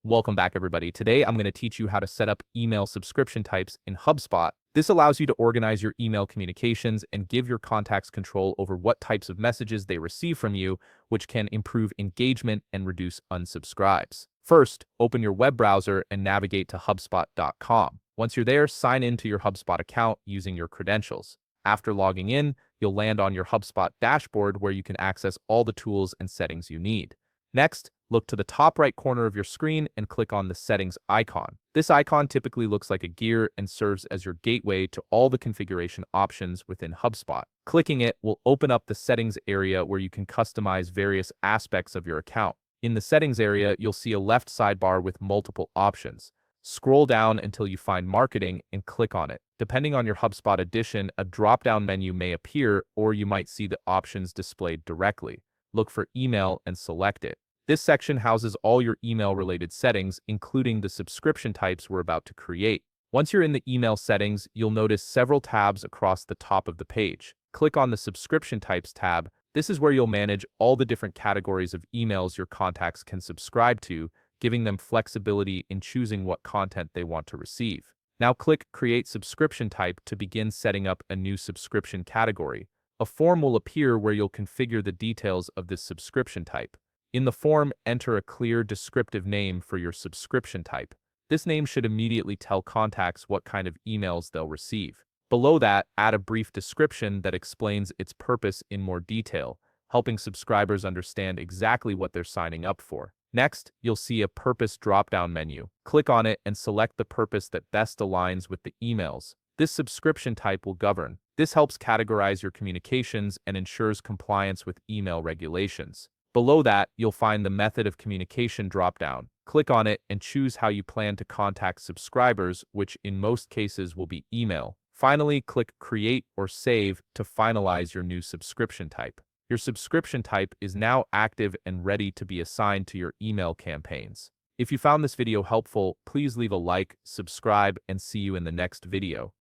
Welcome back, everybody. Today, I'm going to teach you how to set up email subscription types in HubSpot. This allows you to organize your email communications and give your contacts control over what types of messages they receive from you, which can improve engagement and reduce unsubscribes. First, open your web browser and navigate to HubSpot.com. Once you're there, sign into your HubSpot account using your credentials. After logging in, you'll land on your HubSpot dashboard where you can access all the tools and settings you need. Next, look to the top right corner of your screen and click on the settings icon. This icon typically looks like a gear and serves as your gateway to all the configuration options within HubSpot. Clicking it will open up the settings area where you can customize various aspects of your account. In the settings area, you'll see a left sidebar with multiple options. Scroll down until you find marketing and click on it. Depending on your HubSpot edition, a drop-down menu may appear, or you might see the options displayed directly. Look for email and select it. This section houses all your email-related settings, including the subscription types we're about to create. Once you're in the email settings, you'll notice several tabs across the top of the page. Click on the subscription types tab. This is where you'll manage all the different categories of emails your contacts can subscribe to, giving them flexibility in choosing what content they want to receive. Now click Create Subscription Type to begin setting up a new subscription category. A form will appear where you'll configure the details of this subscription type. In the form, enter a clear, descriptive name for your subscription type. This name should immediately tell contacts what kind of emails they'll receive. Below that, add a brief description that explains its purpose in more detail, helping subscribers understand exactly what they're signing up for. Next, you'll see a Purpose drop-down menu. Click on it and select the purpose that best aligns with the emails this subscription type will govern. This helps categorize your communications and ensures compliance with email regulations. Below that, you'll find the Method of Communication dropdown. Click on it and choose how you plan to contact subscribers, which in most cases will be email. Finally, click Create or Save to finalize your new subscription type. Your subscription type is now active and ready to be assigned to your email campaigns. If you found this video helpful, please leave a like, subscribe, and see you in the next video.